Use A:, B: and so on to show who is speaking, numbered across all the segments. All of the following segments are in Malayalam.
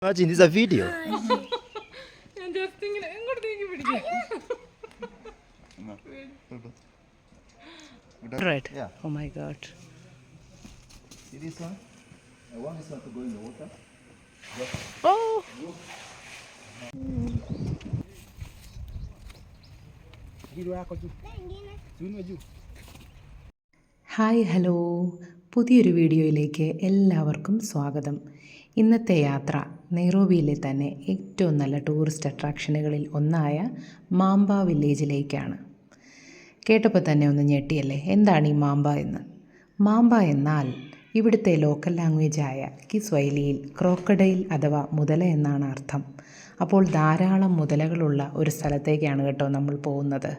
A: Imagine, this is a video.
B: ഞാൻ just ഇങ്ങനെ എങ്ങോട്ടേക്ക് പിടിക്കാം.
C: Right.
A: Yeah.
C: Oh my God.
A: See this one? I want this one to go in the water.
C: Oh. Hi hello, പുതിയൊരു വീഡിയോയിലേക്ക് എല്ലാവർക്കും സ്വാഗതം. ഇന്നത്തെ യാത്ര നെയ്റോബിയിലെ തന്നെ ഏറ്റവും നല്ല ടൂറിസ്റ്റ് അട്രാക്ഷനുകളിൽ ഒന്നായ മാംബ വില്ലേജിലേക്കാണ്. കേട്ടപ്പോൾ തന്നെ ഒന്ന് ഞെട്ടിയല്ലേ, എന്താണ് ഈ മാംബ എന്ന്? മാംബ എന്നാൽ ഇവിടുത്തെ ലോക്കൽ ലാംഗ്വേജായ കിസ്വൈലിയിൽ ക്രോക്കഡൈൽ അഥവാ മുതല എന്നാണ് അർത്ഥം. അപ്പോൾ ധാരാളം മുതലകളുള്ള ഒരു സ്ഥലത്തേക്കാണ് കേട്ടോ നമ്മൾ പോകുന്നത്.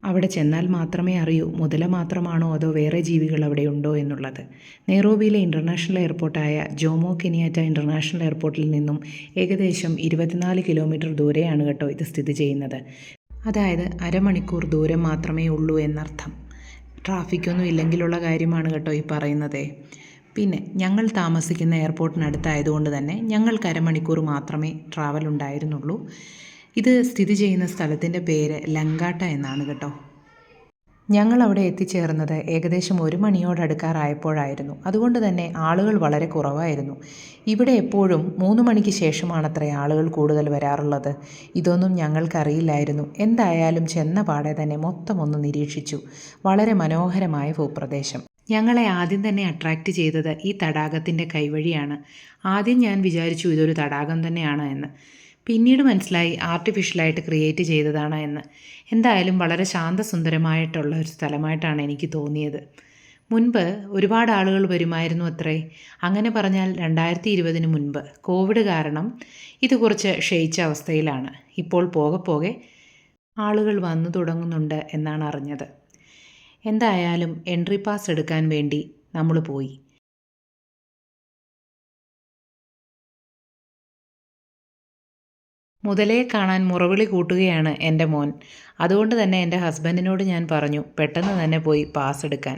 C: അവിടെ ചെന്നാൽ മാത്രമേ അറിയൂ മുതല മാത്രമാണോ അതോ വേറെ ജീവികൾ അവിടെ ഉണ്ടോ എന്നുള്ളത്. നെയ്റോബിയിലെ ഇൻ്റർനാഷണൽ എയർപോർട്ടായ ജോമോ കെനിയാറ്റ ഇൻ്റർനാഷണൽ എയർപോർട്ടിൽ നിന്നും ഏകദേശം 24 കിലോമീറ്റർ ദൂരെയാണ് കേട്ടോ ഇത് സ്ഥിതി ചെയ്യുന്നത്. അതായത് അരമണിക്കൂർ ദൂരം മാത്രമേ ഉള്ളൂ എന്നർത്ഥം. ട്രാഫിക്കൊന്നും ഇല്ലെങ്കിലുള്ള കാര്യമാണ് കേട്ടോ ഈ പറയുന്നത്. പിന്നെ ഞങ്ങൾ താമസിക്കുന്ന എയർപോർട്ടിനടുത്തായതുകൊണ്ട് തന്നെ ഞങ്ങൾക്ക് അരമണിക്കൂർ മാത്രമേ ട്രാവൽ ഉണ്ടായിരുന്നുള്ളൂ. ഇത് സ്ഥിതി ചെയ്യുന്ന സ്ഥലത്തിൻ്റെ പേര് ലങ്കാട്ട എന്നാണ് കേട്ടോ. ഞങ്ങൾ അവിടെ എത്തിച്ചേർന്നത് ഏകദേശം 1 മണിയോടടുക്കാറായപ്പോഴായിരുന്നു. അതുകൊണ്ട് തന്നെ ആളുകൾ വളരെ കുറവായിരുന്നു. ഇവിടെ എപ്പോഴും 3 മണിക്ക് ശേഷമാണത്രേ ആളുകൾ കൂടുതൽ വരാറുള്ളത്. ഇതൊന്നും ഞങ്ങൾക്കറിയില്ലായിരുന്നു. എന്തായാലും ചെന്ന പാടെ തന്നെ മൊത്തം ഒന്ന് നിരീക്ഷിച്ചു. വളരെ മനോഹരമായ ഭൂപ്രദേശം. ഞങ്ങളെ ആദ്യം തന്നെ അട്രാക്റ്റ് ചെയ്തത് ഈ തടാകത്തിൻ്റെ കൈവഴിയാണ്. ആദ്യം ഞാൻ വിചാരിച്ചു ഇതൊരു തടാകം തന്നെയാണ് എന്ന്. പിന്നീട് മനസ്സിലായി ആർട്ടിഫിഷ്യലായിട്ട് ക്രിയേറ്റ് ചെയ്തതാണ് എന്ന്. എന്തായാലും വളരെ ശാന്തസുന്ദരമായിട്ടുള്ള ഒരു സ്ഥലമായിട്ടാണ് എനിക്ക് തോന്നിയത്. മുൻപ് ഒരുപാട് ആളുകൾ വരുമായിരുന്നു അത്രേ. അങ്ങനെ പറഞ്ഞാൽ 2020 മുൻപ്. കോവിഡ് കാരണം ഇത് കുറച്ച് ക്ഷയിച്ച അവസ്ഥയിലാണ്. ഇപ്പോൾ പോകെ പോകെ ആളുകൾ വന്നു തുടങ്ങുന്നുണ്ട് എന്നാണ് അറിഞ്ഞത്. എന്തായാലും എൻട്രി പാസ് എടുക്കാൻ വേണ്ടി നമ്മൾ പോയി. മുതലയെ കാണാൻ മുറവിളി കൂട്ടുകയാണ് എൻ്റെ മോൻ. അതുകൊണ്ട് തന്നെ എൻ്റെ ഹസ്ബൻഡിനോട് ഞാൻ പറഞ്ഞു പെട്ടെന്ന് തന്നെ പോയി പാസ് എടുക്കാൻ.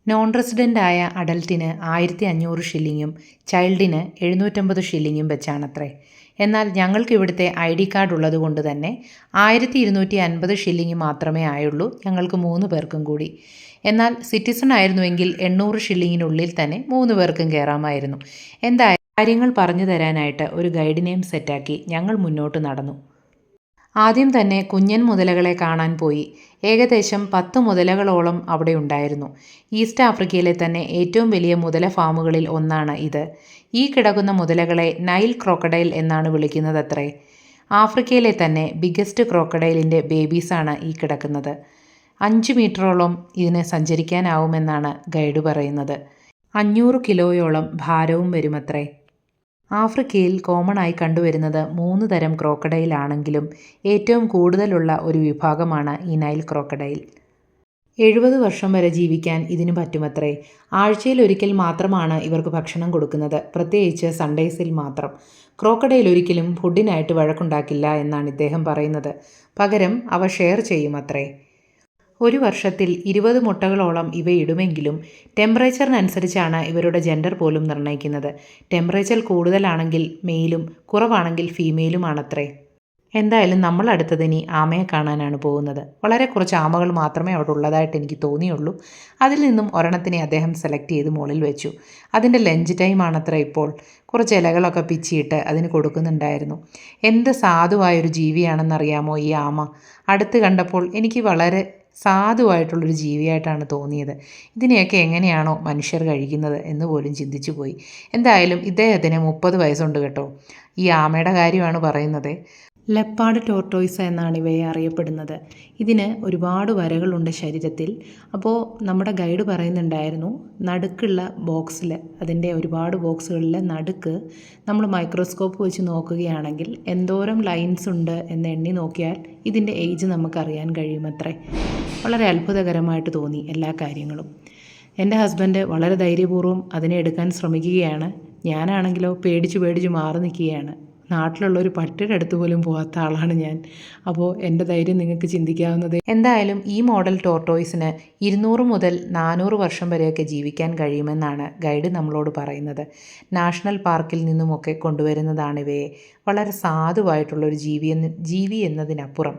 C: നോൺ റെസിഡൻ്റ് ആയ അഡൽട്ടിന് 1500 ഷില്ലിങ്ങും ചൈൽഡിന് 750 ഷില്ലിങ്ങും വെച്ചാണത്രേ. എന്നാൽ ഞങ്ങൾക്ക് ഇവിടുത്തെ ID കാർഡ് ഉള്ളത് കൊണ്ട് തന്നെ 1250 ഷില്ലിങ് മാത്രമേ ആയുള്ളൂ ഞങ്ങൾക്ക് 3 പേർക്കും കൂടി. എന്നാൽ സിറ്റിസൺ ആയിരുന്നുവെങ്കിൽ 800 ഷില്ലിങ്ങിനുള്ളിൽ തന്നെ 3 പേർക്കും കയറാമായിരുന്നു. എന്തായാലും കാര്യങ്ങൾ പറഞ്ഞു തരാനായിട്ട് ഒരു ഗൈഡിനെയും സെറ്റാക്കി ഞങ്ങൾ മുന്നോട്ട് നടന്നു. ആദ്യം തന്നെ കുഞ്ഞൻ മുതലകളെ കാണാൻ പോയി. ഏകദേശം 10 മുതലകളോളം അവിടെ ഉണ്ടായിരുന്നു. ഈസ്റ്റ് ആഫ്രിക്കയിലെ തന്നെ ഏറ്റവും വലിയ മുതല ഫാമുകളിൽ ഒന്നാണ് ഇത്. ഈ കിടക്കുന്ന മുതലകളെ നൈൽ ക്രോക്കഡൈൽ എന്നാണ് വിളിക്കുന്നത് അത്രേ. ആഫ്രിക്കയിലെ തന്നെ ബിഗ്ഗസ്റ്റ് ക്രോക്കഡൈലിൻ്റെ ബേബീസാണ് ഈ കിടക്കുന്നത്. 5 മീറ്ററോളം ഇതിന് സഞ്ചരിക്കാനാവുമെന്നാണ് ഗൈഡ് പറയുന്നത്. 500 കിലോയോളം ഭാരവും വരുമത്രേ. ആഫ്രിക്കയിൽ കോമൺ ആയി കണ്ടുവരുന്നത് 3 തരം ക്രോക്കഡൈൽ ആണെങ്കിലും ഏറ്റവും കൂടുതലുള്ള ഒരു വിഭാഗമാണ് ഈ നൈൽ ക്രോക്കഡൈൽ. 70 വർഷം വരെ ജീവിക്കാൻ ഇതിന് പറ്റുമത്രേ. ആഴ്ചയിൽ ഒരിക്കൽ മാത്രമാണ് ഇവർക്ക് ഭക്ഷണം കൊടുക്കുന്നത്, പ്രത്യേകിച്ച് സൺഡേസിൽ മാത്രം. ക്രോക്കഡൈൽ ഒരിക്കലും ഫുഡിനായിട്ട് വഴക്കുണ്ടാക്കില്ല എന്നാണ് ഇദ്ദേഹം പറയുന്നത്. പകരം അവ ഷെയർ ചെയ്യുമത്രേ. ഒരു വർഷത്തിൽ 20 മുട്ടകളോളം ഇവയിടുമെങ്കിലും ടെമ്പറേച്ചറിനനുസരിച്ചാണ് ഇവരുടെ ജെൻഡർ പോലും നിർണ്ണയിക്കുന്നത്. ടെമ്പറേച്ചർ കൂടുതലാണെങ്കിൽ മെയിലും കുറവാണെങ്കിൽ ഫീമെയിലുമാണത്രേ. എന്തായാലും നമ്മൾ അടുത്തത് ഇനി ആമയെ കാണാനാണ് പോകുന്നത്. വളരെ കുറച്ച് ആമകൾ മാത്രമേ അവിടെ ഉള്ളതായിട്ട് എനിക്ക് തോന്നിയുള്ളൂ. അതിൽ നിന്നും ഒരെണ്ണത്തിനെ അദ്ദേഹം സെലക്ട് ചെയ്ത് മുകളിൽ വെച്ചു. അതിൻ്റെ ലഞ്ച് ടൈമാണത്രേ ഇപ്പോൾ. കുറച്ച് ഇലകളൊക്കെ പിച്ചിയിട്ട് അതിന് കൊടുക്കുന്നുണ്ടായിരുന്നു. എന്ത് സാധുവായൊരു ജീവിയാണെന്നറിയാമോ ഈ ആമ. അടുത്ത് കണ്ടപ്പോൾ എനിക്ക് വളരെ സാധുവായിട്ടുള്ളൊരു ജീവിയായിട്ടാണ് തോന്നിയത്. ഇതിനെയൊക്കെ എങ്ങനെയാണോ മനുഷ്യർ കഴിക്കുന്നത് എന്ന് പോലും ചിന്തിച്ചു പോയി. എന്തായാലും ഇദ്ദേഹത്തിന് 30 വയസ്സുണ്ട് കേട്ടോ. ഈ ആമയുടെ കാര്യമാണ് പറയുന്നത്. ലെപ്പാർഡ് ടോർട്ടോയ്സ എന്നാണ് ഇവയെ അറിയപ്പെടുന്നത്. ഇതിന് ഒരുപാട് വരകളുണ്ട് ശരീരത്തിൽ. അപ്പോൾ നമ്മുടെ ഗൈഡ് പറയുന്നുണ്ടായിരുന്നു നടുക്കുള്ള ബോക്സിൽ, അതിൻ്റെ ഒരുപാട് ബോക്സുകളിലെ നടുക്ക് നമ്മൾ മൈക്രോസ്കോപ്പ് വെച്ച് നോക്കുകയാണെങ്കിൽ എന്തോരം ലൈൻസ് ഉണ്ട് എന്ന് എണ്ണി നോക്കിയാൽ ഇതിൻ്റെ ഏജ് നമുക്കറിയാൻ കഴിയുമത്രേ. വളരെ അത്ഭുതകരമായിട്ട് തോന്നി എല്ലാ കാര്യങ്ങളും. എൻ്റെ ഹസ്ബൻഡ് വളരെ ധൈര്യപൂർവ്വം അതിനെ എടുക്കാൻ ശ്രമിക്കുകയാണ്. ഞാനാണെങ്കിലോ പേടിച്ചു മാറി നിൽക്കുകയാണ്. നാട്ടിലുള്ളൊരു പട്ടിയുടെ അടുത്ത് പോലും പോകാത്ത ആളാണ് ഞാൻ. അപ്പോൾ എൻ്റെ ധൈര്യം നിങ്ങൾക്ക് ചിന്തിക്കാവുന്നത്. എന്തായാലും ഈ മോഡൽ ടോർട്ടോയ്സിന് 200 മുതൽ 400 വർഷം വരെയൊക്കെ ജീവിക്കാൻ കഴിയുമെന്നാണ് ഗൈഡ് നമ്മളോട് പറയുന്നത്. നാഷണൽ പാർക്കിൽ നിന്നുമൊക്കെ കൊണ്ടുവരുന്നതാണ് ഇവയെ. വളരെ സാധുവായിട്ടുള്ളൊരു ജീവി എന്നതിനപ്പുറം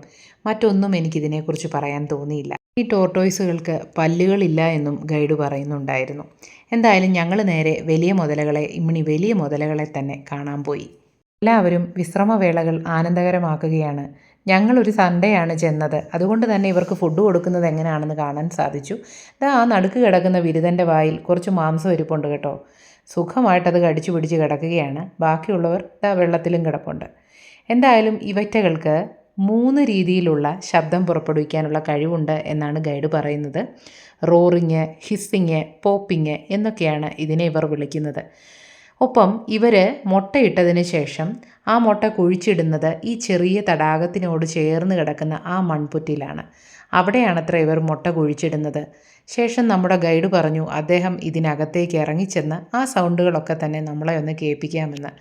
C: മറ്റൊന്നും എനിക്കിതിനെക്കുറിച്ച് പറയാൻ തോന്നിയില്ല. ഈ ടോർട്ടോയ്സുകൾക്ക് പല്ലുകളില്ല എന്നും ഗൈഡ് പറയുന്നുണ്ടായിരുന്നു. എന്തായാലും ഞങ്ങൾ നേരെ വലിയ മുതലകളെ തന്നെ കാണാൻ പോയി. എല്ലാവരും വിശ്രമവേളകൾ ആനന്ദകരമാക്കുകയാണ്. ഞങ്ങളൊരു സൺഡേയാണ് ചെന്നത്. അതുകൊണ്ട് തന്നെ ഇവർക്ക് ഫുഡ് കൊടുക്കുന്നത് എങ്ങനെയാണെന്ന് കാണാൻ സാധിച്ചു. ആ നടുക്ക് കിടക്കുന്ന ബിരുദൻ്റെ വായിൽ കുറച്ച് മാംസം ഇരിപ്പുണ്ട് കേട്ടോ. സുഖമായിട്ടത് കടിച്ചു പിടിച്ച് കിടക്കുകയാണ്. ബാക്കിയുള്ളവർ വെള്ളത്തിലും കിടപ്പുണ്ട്. എന്തായാലും ഇവറ്റകൾക്ക് 3 രീതിയിലുള്ള ശബ്ദം പുറപ്പെടുവിക്കാനുള്ള കഴിവുണ്ട് എന്നാണ് ഗൈഡ് പറയുന്നത്. റോറിങ്, ഹിസ്സിങ്, പോപ്പിങ് എന്നൊക്കെയാണ് ഇതിനെ ഇവർ വിളിക്കുന്നത്. ഒപ്പം ഇവർ മുട്ടയിട്ടതിന് ശേഷം ആ മുട്ട കുഴിച്ചിടുന്നത് ഈ ചെറിയ തടാകത്തിനോട് ചേർന്ന് കിടക്കുന്ന ആ മൺപുറ്റിലാണ്. അവിടെയാണത്ര ഇവർ മുട്ട കുഴിച്ചിടുന്നത്. ശേഷം നമ്മുടെ ഗൈഡ് പറഞ്ഞു അദ്ദേഹം ഇതിനകത്തേക്ക് ഇറങ്ങിച്ചെന്ന് ആ സൗണ്ടുകളൊക്കെ തന്നെ നമ്മളെ ഒന്ന് കേൾപ്പിക്കാമെന്ന്.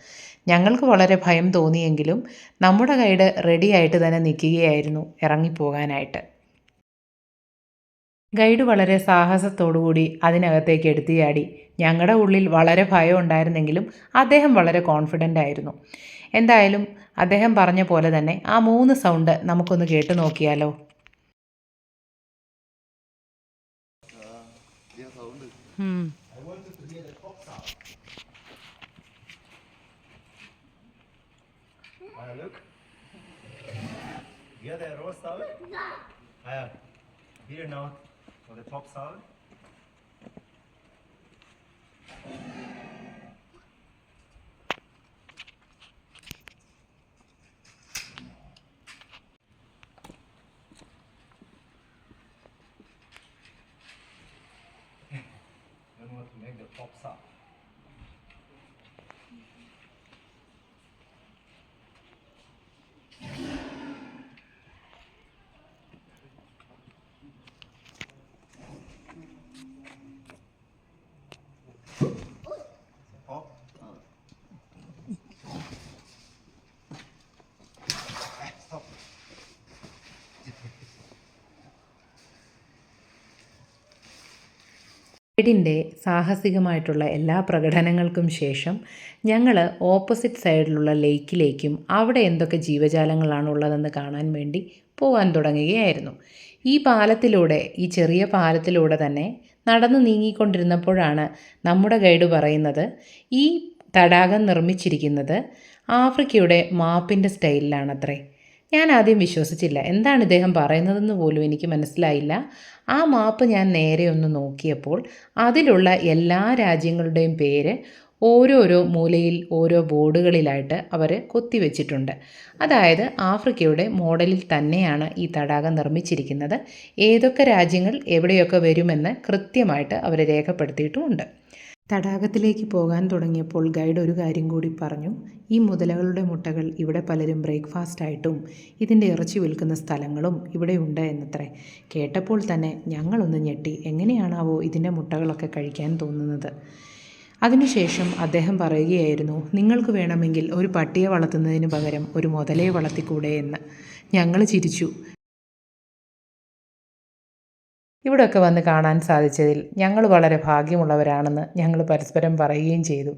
C: ഞങ്ങൾക്ക് വളരെ ഭയം തോന്നിയെങ്കിലും നമ്മുടെ ഗൈഡ് റെഡിയായിട്ട് തന്നെ നിൽക്കുകയായിരുന്നു ഇറങ്ങിപ്പോകാനായിട്ട്. ഗൈഡ് വളരെ സാഹസത്തോടുകൂടി അതിനകത്തേക്ക് എടുത്തുചാടി. ഞങ്ങളുടെ ഉള്ളിൽ വളരെ ഭയം ഉണ്ടായിരുന്നെങ്കിലും അദ്ദേഹം വളരെ കോൺഫിഡൻ്റ് ആയിരുന്നു. എന്തായാലും അദ്ദേഹം പറഞ്ഞ പോലെ തന്നെ ആ 3 സൗണ്ട് നമുക്കൊന്ന് കേട്ടു നോക്കിയാലോ.
A: Look. Hear the raw sound? Here now for the top sound. Then we have to make the top sound.
C: ഗൈഡിൻ്റെ സാഹസികമായിട്ടുള്ള എല്ലാ പ്രകടനങ്ങൾക്കും ശേഷം ഞങ്ങൾ ഓപ്പോസിറ്റ് സൈഡിലുള്ള ലേക്കിലേക്കും അവിടെ എന്തൊക്കെ ജീവജാലങ്ങളാണ് ഉള്ളതെന്ന് കാണാൻ വേണ്ടി പോകാൻ തുടങ്ങുകയായിരുന്നു. ഈ ചെറിയ പാലത്തിലൂടെ തന്നെ നടന്നു നീങ്ങിക്കൊണ്ടിരുന്നപ്പോഴാണ് നമ്മുടെ ഗൈഡ് പറയുന്നത് ഈ തടാകം നിർമ്മിച്ചിരിക്കുന്നത് ആഫ്രിക്കയുടെ മാപ്പിൻ്റെ സ്റ്റൈലിലാണത്രേ. ഞാൻ ആദ്യം വിശ്വസിച്ചില്ല. എന്താണ് ഇദ്ദേഹം പറയുന്നതെന്ന് പോലും എനിക്ക് മനസ്സിലായില്ല. ആ മാപ്പ് ഞാൻ നേരെ ഒന്ന് നോക്കിയപ്പോൾ അതിലുള്ള എല്ലാ രാജ്യങ്ങളുടെയും പേര് ഓരോരോ മൂലയിൽ ഓരോ ബോർഡുകളിലായിട്ട് അവർ കൊത്തിവെച്ചിട്ടുണ്ട്. അതായത് ആഫ്രിക്കയുടെ മോഡലിൽ തന്നെയാണ് ഈ തടാകം നിർമ്മിച്ചിരിക്കുന്നത്. ഏതൊക്കെ രാജ്യങ്ങൾ എവിടെയൊക്കെ വരുമെന്ന് കൃത്യമായിട്ട് അവർ രേഖപ്പെടുത്തിയിട്ടുമുണ്ട്. തടാകത്തിലേക്ക് പോകാൻ തുടങ്ങിയപ്പോൾ ഗൈഡ് ഒരു കാര്യം കൂടി പറഞ്ഞു. ഈ മുതലകളുടെ മുട്ടകൾ ഇവിടെ പലരും ബ്രേക്ക്ഫാസ്റ്റായിട്ടും ഇതിൻ്റെ ഇറച്ചി വിൽക്കുന്ന സ്ഥലങ്ങളും ഇവിടെ ഉണ്ട് എന്നത്രേ. കേട്ടപ്പോൾ തന്നെ ഞങ്ങളൊന്ന് ഞെട്ടി. എങ്ങനെയാണാവോ ഇതിൻ്റെ മുട്ടകളൊക്കെ കഴിക്കാൻ തോന്നുന്നത്. അതിനുശേഷം അദ്ദേഹം പറയുകയായിരുന്നു, നിങ്ങൾക്ക് വേണമെങ്കിൽ ഒരു പട്ടിയെ വളർത്തുന്നതിന് പകരം ഒരു മുതലയെ വളർത്തിക്കൂടെ എന്ന്. ഞങ്ങൾ ചിരിച്ചു. ഇവിടെയൊക്കെ വന്ന് കാണാൻ സാധിച്ചതിൽ ഞങ്ങൾ വളരെ ഭാഗ്യമുള്ളവരാണെന്ന് ഞങ്ങൾ പരസ്പരം പറയുകയും ചെയ്തു.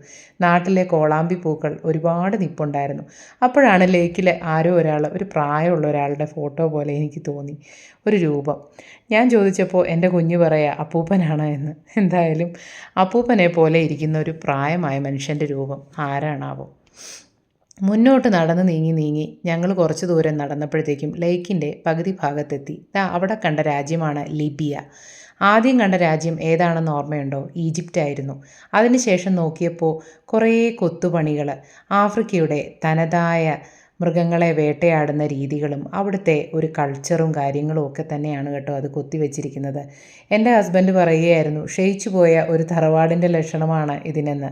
C: നാട്ടിലെ കോളാമ്പി പൂക്കൾ ഒരുപാട് നിപ്പുണ്ടായിരുന്നു. അപ്പോഴാണ് ലേക്കിൽ ആരോ ഒരു പ്രായമുള്ള ഒരാളുടെ ഫോട്ടോ പോലെ എനിക്ക് തോന്നി, ഒരു രൂപം. ഞാൻ ചോദിച്ചപ്പോൾ എൻ്റെ കുഞ്ഞ് പറയുക അപ്പൂപ്പനാണ് എന്ന്. എന്തായാലും അപ്പൂപ്പനെ പോലെ ഇരിക്കുന്ന ഒരു പ്രായമായ മനുഷ്യൻ്റെ രൂപം ആരാണാവോ. മുന്നോട്ട് നടന്ന് നീങ്ങി ഞങ്ങൾ കുറച്ച് ദൂരം നടന്നപ്പോഴത്തേക്കും ലേക്കിൻ്റെ പകുതി ഭാഗത്തെത്തി. അവിടെ കണ്ട രാജ്യമാണ് ലിബിയ. ആദ്യം കണ്ട രാജ്യം ഏതാണെന്ന് ഓർമ്മയുണ്ടോ? ഈജിപ്റ്റായിരുന്നു. അതിനുശേഷം നോക്കിയപ്പോൾ കുറേ കൊത്തുപണികൾ, ആഫ്രിക്കയുടെ തനതായ മൃഗങ്ങളെ വേട്ടയാടുന്ന രീതികളും അവിടുത്തെ ഒരു കൾച്ചറും കാര്യങ്ങളും ഒക്കെ തന്നെയാണ് കേട്ടോ അത് കൊത്തിവെച്ചിരിക്കുന്നത്. എൻ്റെ ഹസ്ബൻഡ് പറയുകയായിരുന്നു, ക്ഷയിച്ചു പോയ ഒരു തറവാടിൻ്റെ ലക്ഷണമാണ് ഇതിനെന്ന്.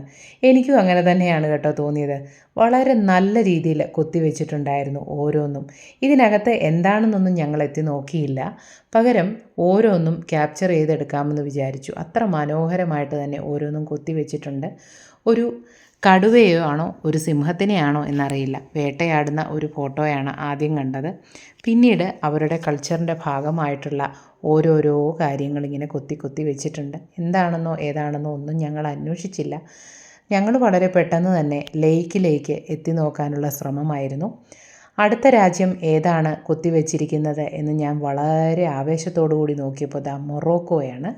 C: എനിക്കും അങ്ങനെ തന്നെയാണ് കേട്ടോ തോന്നിയത്. വളരെ നല്ല രീതിയിൽ കൊത്തിവെച്ചിട്ടുണ്ടായിരുന്നു ഓരോന്നും. ഇതിനകത്ത് എന്താണെന്നൊന്നും ഞങ്ങൾ എത്തി നോക്കിയില്ല. പകരം ഓരോന്നും ക്യാപ്ചർ ചെയ്തെടുക്കാമെന്ന് വിചാരിച്ചു. അത്ര മനോഹരമായിട്ട് തന്നെ ഓരോന്നും കൊത്തിവെച്ചിട്ടുണ്ട്. ഒരു കടുവയോ ആണോ ഒരു സിംഹത്തിനെയാണോ എന്നറിയില്ല. വേട്ടയാടുന്ന ഒരു ഫോട്ടോയാണ് ആദ്യം കണ്ടത്. പിന്നീട് അവരുടെ കൾച്ചറിൻ്റെ ഭാഗമായിട്ടുള്ള ഓരോരോ കാര്യങ്ങളിങ്ങനെ കൊത്തി വെച്ചിട്ടുണ്ട്. എന്താണെന്നോ ഏതാണെന്നോ ഒന്നും ഞങ്ങൾ അന്വേഷിച്ചില്ല. ഞങ്ങൾ വളരെ പെട്ടെന്ന് തന്നെ ലേക്കിലേക്ക് എത്തി നോക്കാനുള്ള ശ്രമമായിരുന്നു. അടുത്ത രാജ്യം ഏതാണ് കൊത്തിവെച്ചിരിക്കുന്നത് എന്ന് ഞാൻ വളരെ ആവേശത്തോടു കൂടി നോക്കിയപ്പോൾ മൊറോക്കോയാണ്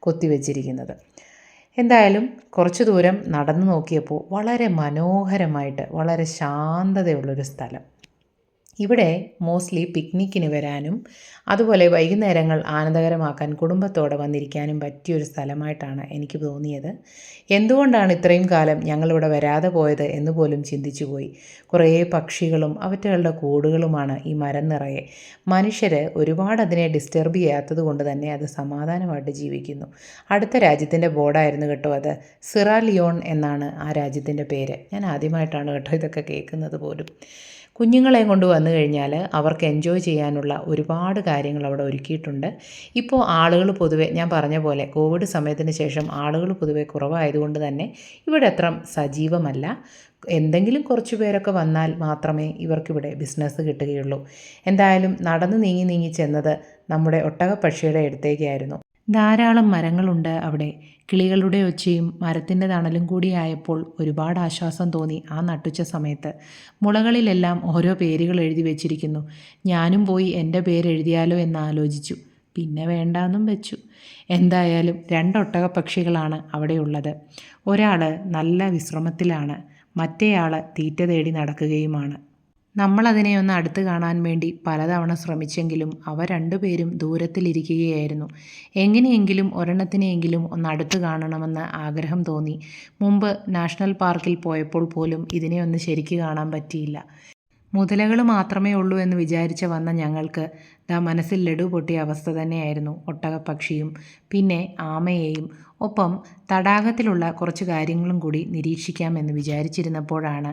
C: കൊത്തിവെച്ചിരിക്കുന്നത്. എന്തായാലും കുറച്ച് ദൂരം നടന്നു നോക്കിയപ്പോൾ വളരെ മനോഹരമായിട്ട് വളരെ ശാന്തതയുള്ളൊരു സ്ഥലം. ഇവിടെ മോസ്റ്റ്ലി പിക്നിക്കിന് വരാനും അതുപോലെ വൈകുന്നേരങ്ങൾ ആനന്ദകരമാക്കാൻ കുടുംബത്തോടെ വന്നിരിക്കാനും പറ്റിയൊരു സ്ഥലമായിട്ടാണ് എനിക്ക് തോന്നിയത്. എന്തുകൊണ്ടാണ് ഇത്രയും കാലം ഞങ്ങളിവിടെ വരാതെ പോയത് എന്ന് പോലും ചിന്തിച്ചു പോയി. കുറേ പക്ഷികളും അവറ്റകളുടെ കൂടുകളുമാണ് ഈ മരം നിറയെ. മനുഷ്യർ ഒരുപാട് അതിനെ ഡിസ്റ്റർബ് ചെയ്യാത്തത് കൊണ്ട് തന്നെ അത് സമാധാനമായിട്ട് ജീവിക്കുന്നു. അടുത്ത രാജ്യത്തിൻ്റെ ബോർഡായിരുന്നു കേട്ടോ അത്. സിറാലിയോൺ എന്നാണ് ആ രാജ്യത്തിൻ്റെ പേര്. ഞാൻ ആദ്യമായിട്ടാണ് കേട്ടോ ഇതൊക്കെ കേൾക്കുന്നത് പോലും. കുഞ്ഞുങ്ങളെ കൊണ്ട് വന്നു കഴിഞ്ഞാൽ അവർക്ക് എൻജോയ് ചെയ്യാനുള്ള ഒരുപാട് കാര്യങ്ങൾ അവിടെ ഒരുക്കിയിട്ടുണ്ട്. ഇപ്പോൾ ആളുകൾ പൊതുവെ ഞാൻ പറഞ്ഞ പോലെ കോവിഡ് സമയത്തിന് ശേഷം ആളുകൾ പൊതുവെ കുറവായതുകൊണ്ട് തന്നെ ഇവിടെ അത്ര സജീവമല്ല. എന്തെങ്കിലും കുറച്ച് പേരൊക്കെ വന്നാൽ മാത്രമേ ഇവർക്കിവിടെ ബിസിനസ് കിട്ടുകയുള്ളൂ. എന്തായാലും നടന്ന് നീങ്ങി ചെന്നത് നമ്മുടെ ഒട്ടകപ്പക്ഷിയുടെ അടുത്തേക്കായിരുന്നു. ധാരാളം മരങ്ങളുണ്ട് അവിടെ. കിളികളുടെ ഒച്ചയും മരത്തിൻ്റെ തണലും കൂടിയായപ്പോൾ ഒരുപാട് ആശ്വാസം തോന്നി ആ നട്ടുച്ച സമയത്ത്. മുളകളിലെല്ലാം ഓരോ പേരുകൾ എഴുതി വെച്ചിരിക്കുന്നു. ഞാനും പോയി എൻ്റെ പേര് എഴുതിയാലോ എന്ന് ആലോചിച്ചു. പിന്നെ വേണ്ടാന്നും വെച്ചു. എന്തായാലും 2 ഒട്ടകപ്പക്ഷികളാണ് അവിടെയുള്ളത്. ഒരാൾ നല്ല വിശ്രമത്തിലാണ്, മറ്റേയാൾ തീറ്റ തേടി നടക്കുകയുമാണ്. നമ്മളതിനെ ഒന്ന് അടുത്ത് കാണാൻ വേണ്ടി പലതവണ ശ്രമിച്ചെങ്കിലും അവ 2 പേരും ദൂരത്തിലിരിക്കുകയായിരുന്നു. എങ്ങനെയെങ്കിലും ഒരെണ്ണത്തിനെയെങ്കിലും ഒന്ന് അടുത്ത് കാണണമെന്ന് ആഗ്രഹം തോന്നി. മുമ്പ് നാഷണൽ പാർക്കിൽ പോയപ്പോൾ പോലും ഇതിനെ ഒന്ന് ശരിക്ക് കാണാൻ പറ്റിയില്ല. മുതലകൾ മാത്രമേ ഉള്ളൂ എന്ന് വിചാരിച്ച വന്ന ഞങ്ങൾക്ക് മനസ്സിൽ ലഡു പൊട്ടിയ അവസ്ഥ തന്നെയായിരുന്നു. ഒട്ടകപ്പക്ഷിയും പിന്നെ ആമയെയും ഒപ്പം തടാകത്തിലുള്ള കുറച്ച് കാര്യങ്ങളും കൂടി നിരീക്ഷിക്കാമെന്ന് വിചാരിച്ചിരുന്നപ്പോഴാണ്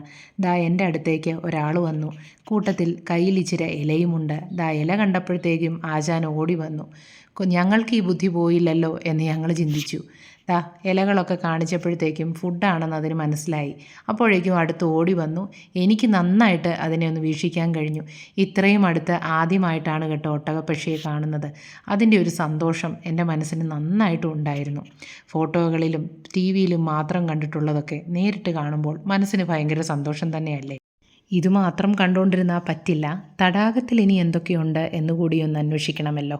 C: എൻ്റെ അടുത്തേക്ക് ഒരാൾ വന്നു. കൂട്ടത്തിൽ കയ്യിൽ ഇച്ചിരി ഇലയുമുണ്ട്. ഇല കണ്ടപ്പോഴത്തേക്കും ആശാൻ ഓടി വന്നു. ഞങ്ങൾക്ക് ഈ ബുദ്ധി പോയില്ലല്ലോ എന്ന് ഞങ്ങൾ ചിന്തിച്ചു. ഇലകളൊക്കെ കാണിച്ചപ്പോഴത്തേക്കും ഫുഡാണെന്ന് അതിന് മനസ്സിലായി. അപ്പോഴേക്കും അടുത്ത് ഓടി വന്നു. എനിക്ക് നന്നായിട്ട് അതിനെ ഒന്ന് വീക്ഷിക്കാൻ കഴിഞ്ഞു. ഇത്രയും അടുത്ത് ആദ്യമായിട്ടാണ് കേട്ടോ ഒട്ടകപ്പക്ഷിയെ കാണുന്നത്. അതിൻ്റെ ഒരു സന്തോഷം എൻ്റെ മനസ്സിന് നന്നായിട്ടും ഉണ്ടായിരുന്നു. ഫോട്ടോകളിലും TV-യിലും മാത്രം കണ്ടിട്ടുള്ളതൊക്കെ നേരിട്ട് കാണുമ്പോൾ മനസ്സിന് ഭയങ്കര സന്തോഷം തന്നെയല്ലേ. ഇതുമാത്രം കണ്ടുകൊണ്ടിരുന്നാൽ പറ്റില്ല. തടാകത്തിൽ ഇനി എന്തൊക്കെയുണ്ട് എന്നുകൂടി ഒന്ന് അന്വേഷിക്കണമല്ലോ.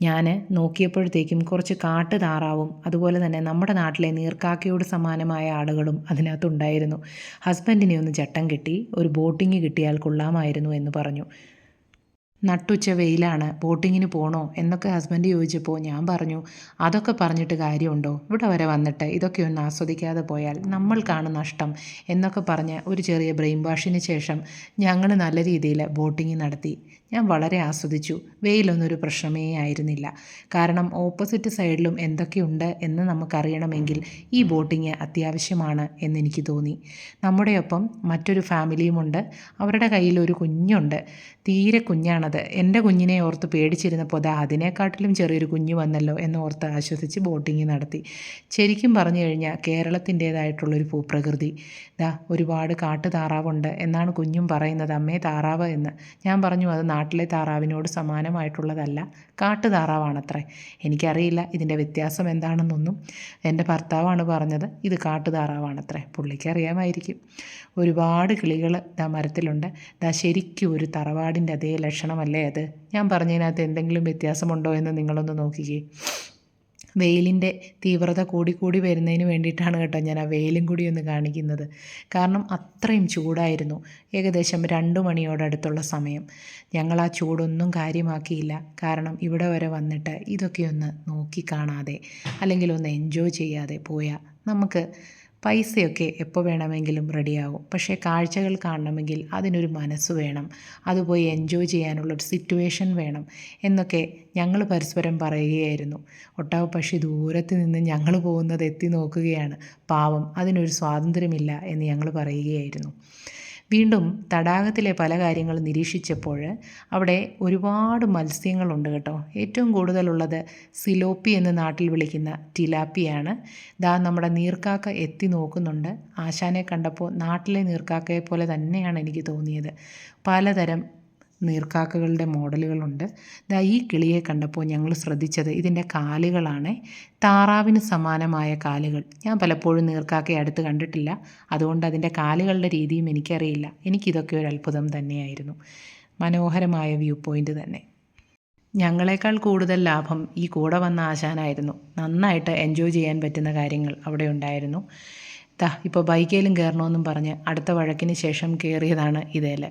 C: ഞാൻ നോക്കിയപ്പോഴത്തേക്കും കുറച്ച് കാട്ടുതാറാവും അതുപോലെ തന്നെ നമ്മുടെ നാട്ടിലെ നീർക്കാക്കയോട് സമാനമായ ആളുകളും അതിനകത്തുണ്ടായിരുന്നു. ഹസ്ബൻഡിനെ ഒന്ന് ചട്ടം കെട്ടി ഒരു ബോട്ടിങ് കിട്ടിയാൽ കൊള്ളാമായിരുന്നു എന്ന് പറഞ്ഞു. നട്ടുച്ച വെയിലാണ്, ബോട്ടിങ്ങിന് പോകണോ എന്നൊക്കെ ഹസ്ബൻഡ് ചോദിച്ചപ്പോൾ ഞാൻ പറഞ്ഞു, അതൊക്കെ പറഞ്ഞിട്ട് കാര്യമുണ്ടോ? ഇവിടെ വരെ വന്നിട്ട് ഇതൊക്കെ ഒന്ന് ആസ്വദിക്കാതെ പോയാൽ നമ്മൾക്കാണ് നഷ്ടം എന്നൊക്കെ പറഞ്ഞ് ഒരു ചെറിയ ബ്രെയിൻ വാഷിന് ശേഷം ഞങ്ങൾ നല്ല രീതിയിൽ ബോട്ടിങ് നടത്തി. ഞാൻ വളരെ ആസ്വദിച്ചു. വെയിലൊന്നൊരു പ്രശ്നമേ ആയിരുന്നില്ല. കാരണം ഓപ്പോസിറ്റ് സൈഡിലും എന്തൊക്കെയുണ്ട് എന്ന് നമുക്കറിയണമെങ്കിൽ ഈ ബോട്ടിങ് അത്യാവശ്യമാണ് എന്നെനിക്ക് തോന്നി. നമ്മുടെ ഒപ്പം മറ്റൊരു ഫാമിലിയുമുണ്ട്. അവരുടെ കയ്യിലൊരു കുഞ്ഞുണ്ട്. തീരെ കുഞ്ഞാണത്. എൻ്റെ കുഞ്ഞിനെ ഓർത്ത് പേടിച്ചിരുന്നപ്പോൾ അതിനെക്കാട്ടിലും ചെറിയൊരു കുഞ്ഞ് വന്നല്ലോ എന്നോർത്ത് ആശ്വസിച്ച് ബോട്ടിങ് നടത്തി. ശരിക്കും പറഞ്ഞു കഴിഞ്ഞാൽ കേരളത്തിൻ്റേതായിട്ടുള്ളൊരു ഭൂപ്രകൃതി. ഒരുപാട് കാട്ടുതാറാവുണ്ട് എന്നാണ് കുഞ്ഞും പറയുന്നത്, അമ്മേ താറാവ് എന്ന്. ഞാൻ പറഞ്ഞു അത് നാട്ടിലെ താറാവിനോട് സമാനമായിട്ടുള്ളതല്ല, കാട്ടുതാറാവാണത്രേ. എനിക്കറിയില്ല ഇതിൻ്റെ വ്യത്യാസം എന്താണെന്നൊന്നും. എൻ്റെ ഭർത്താവാണ് പറഞ്ഞത് ഇത് കാട്ടുതാറാവാണത്രേ. പുള്ളിക്ക് അറിയാമായിരിക്കും. ഒരുപാട് കിളികൾ മരത്തിലുണ്ട്. ശരിക്കും ഒരു തറവാടിൻ്റെ അതേ ലക്ഷണമല്ലേ അത്? ഞാൻ പറഞ്ഞതിനകത്ത് എന്തെങ്കിലും വ്യത്യാസമുണ്ടോ എന്ന് നിങ്ങളൊന്ന് നോക്കിക്കേ. വെയിലിൻ്റെ തീവ്രത കൂടി വരുന്നതിന് വേണ്ടിയിട്ടാണ് കേട്ടോ ഞാൻ ആ വെയിലും കൂടി ഒന്ന് കാണിക്കുന്നത്. കാരണം അത്രയും ചൂടായിരുന്നു. ഏകദേശം 2 മണിയോടടുത്തുള്ള സമയം. ഞങ്ങൾ ആ ചൂടൊന്നും കാര്യമാക്കിയില്ല. കാരണം ഇവിടെ വരെ വന്നിട്ട് ഇതൊക്കെ ഒന്ന് നോക്കി കാണാതെ അല്ലെങ്കിൽ ഒന്ന് എൻജോയ് ചെയ്യാതെ പോയാൽ നമുക്ക് പൈസയൊക്കെ എപ്പോൾ വേണമെങ്കിലും റെഡിയാവും. പക്ഷേ കാഴ്ചകൾ കാണണമെങ്കിൽ അതിനൊരു മനസ്സ് വേണം, അത് പോയി എൻജോയ് ചെയ്യാനുള്ളൊരു സിറ്റുവേഷൻ വേണം എന്നൊക്കെ ഞങ്ങൾ പരസ്പരം പറയുകയായിരുന്നു. ഒട്ടകപ്പക്ഷി ദൂരത്ത് നിന്ന് ഞങ്ങൾ പോകുന്നത് എത്തി നോക്കുകയാണ്. പാവം, അതിനൊരു സ്വാതന്ത്ര്യമില്ല എന്ന് ഞങ്ങൾ പറയുകയായിരുന്നു. വീണ്ടും തടാകത്തിലെ പല കാര്യങ്ങളും നിരീക്ഷിച്ചപ്പോൾ അവിടെ ഒരുപാട് മത്സ്യങ്ങളുണ്ട് കേട്ടോ. ഏറ്റവും കൂടുതലുള്ളത് സിലോപ്പി എന്ന് നാട്ടിൽ വിളിക്കുന്ന ടിലാപ്പിയാണ്. ദാ നമ്മുടെ നീർക്കാക്ക എത്തി നോക്കുന്നുണ്ട്. ആശാനെ കണ്ടപ്പോൾ നാട്ടിലെ നീർക്കാക്കയെ പോലെ തന്നെയാണ് എനിക്ക് തോന്നിയത്. പലതരം നീർക്കാക്കകളുടെ മോഡലുകളുണ്ട്. ദാ ഈ കിളിയെ കണ്ടപ്പോൾ ഞങ്ങൾ ശ്രദ്ധിച്ചത് ഇതിൻ്റെ കാലുകളാണ്. താറാവിന് സമാനമായ കാലുകൾ. ഞാൻ പലപ്പോഴും നീർക്കാക്കയെ അടുത്ത് കണ്ടിട്ടില്ല, അതുകൊണ്ട് അതിൻ്റെ കാലുകളുടെ രീതിയും എനിക്കറിയില്ല. എനിക്കിതൊക്കെ ഒരു അത്ഭുതം തന്നെയായിരുന്നു. മനോഹരമായ വ്യൂ പോയിൻ്റ് തന്നെ. ഞങ്ങളെക്കാൾ കൂടുതൽ ലാഭം ഈ കൂടെ വന്ന ആശാനായിരുന്നു. നന്നായിട്ട് എൻജോയ് ചെയ്യാൻ പറ്റുന്ന കാര്യങ്ങൾ അവിടെ ഉണ്ടായിരുന്നു. ഇപ്പോൾ ബൈക്കേലും കയറണമെന്നും പറഞ്ഞ് അടുത്ത വഴക്കിന് ശേഷം കയറിയതാണ് ഇതേൽ.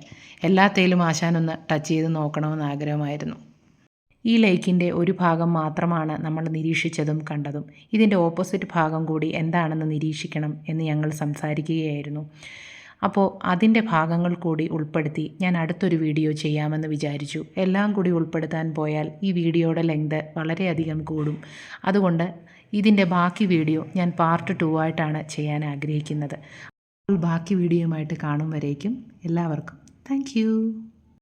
C: എല്ലാ തേയിലും ആശാനൊന്ന് ടച്ച് ചെയ്ത് നോക്കണമെന്ന് ആഗ്രഹമായിരുന്നു. ഈ ലേക്കിൻ്റെ ഒരു ഭാഗം മാത്രമാണ് നമ്മൾ നിരീക്ഷിച്ചതും കണ്ടതും. ഇതിൻ്റെ ഓപ്പോസിറ്റ് ഭാഗം കൂടി എന്താണെന്ന് നിരീക്ഷിക്കണം എന്ന് ഞങ്ങൾ സംസാരിക്കുകയായിരുന്നു. അപ്പോൾ അതിൻ്റെ ഭാഗങ്ങൾ കൂടി ഉൾപ്പെടുത്തി ഞാൻ അടുത്തൊരു വീഡിയോ ചെയ്യാമെന്ന് വിചാരിച്ചു. എല്ലാം കൂടി ഉൾപ്പെടുത്താൻ പോയാൽ ഈ വീഡിയോയുടെ ലെങ്ത് വളരെയധികം കൂടും. അതുകൊണ്ട് ഇതിൻ്റെ ബാക്കി വീഡിയോ ഞാൻ പാർട്ട് 2 ആയിട്ടാണ് ചെയ്യാൻ ആഗ്രഹിക്കുന്നത്. ബാക്കി വീഡിയോയുമായിട്ട് കാണും വരേക്കും എല്ലാവർക്കും താങ്ക് യു.